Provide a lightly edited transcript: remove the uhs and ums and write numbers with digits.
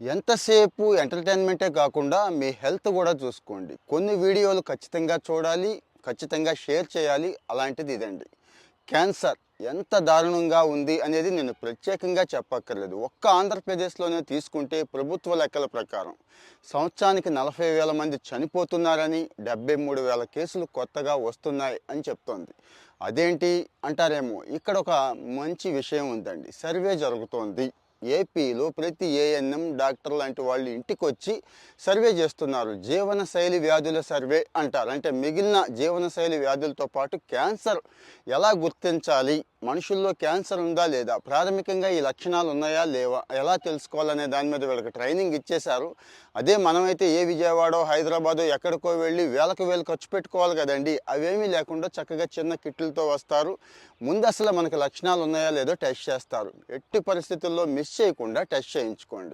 ఎంతసేపు ఎంటర్టైన్మెంటే కాకుండా మీ హెల్త్ కూడా చూసుకోండి. కొన్ని వీడియోలు ఖచ్చితంగా చూడాలి, ఖచ్చితంగా షేర్ చేయాలి. అలాంటిది ఇదండి. క్యాన్సర్ ఎంత దారుణంగా ఉంది అనేది నేను ప్రత్యేకంగా చెప్పక్కర్లేదు. ఒక్క ఆంధ్రప్రదేశ్లోనే తీసుకుంటే ప్రభుత్వ లెక్కల ప్రకారం సంవత్సరానికి 40,000 మంది చనిపోతున్నారని, 73,000 కేసులు కొత్తగా వస్తున్నాయి అని చెప్తోంది. అదేంటి అంటారేమో, ఇక్కడ ఒక మంచి విషయం ఉందండి. సర్వే జరుగుతోంది. ఏపీలో ప్రతి ఏఎన్ఎం డాక్టర్ లాంటి వాళ్ళు ఇంటికి వచ్చి సర్వే చేస్తున్నారు. జీవనశైలి వ్యాధుల సర్వే అంటారు. అంటే మిగిలిన జీవనశైలి వ్యాధులతో పాటు క్యాన్సర్ ఎలా గుర్తించాలి, మనుషుల్లో క్యాన్సర్ ఉందా లేదా, ప్రాథమికంగా ఈ లక్షణాలు ఉన్నాయా లేవా, ఎలా తెలుసుకోవాలనే దాని మీద వీళ్ళకి ట్రైనింగ్ ఇచ్చేశారు. అదే మనమైతే ఏ విజయవాడో హైదరాబాదో ఎక్కడికో వెళ్ళి వేలకు వేలు ఖర్చు పెట్టుకోవాలి కదండి. అవేమీ లేకుండా చక్కగా చిన్న కిట్లతో వస్తారు. ముందు అసలు మనకి లక్షణాలు ఉన్నాయా లేదో టెస్ట్ చేస్తారు. ఎట్టి పరిస్థితుల్లో మిస్ చేయకుండా టెస్ట్ చేయించుకోండి.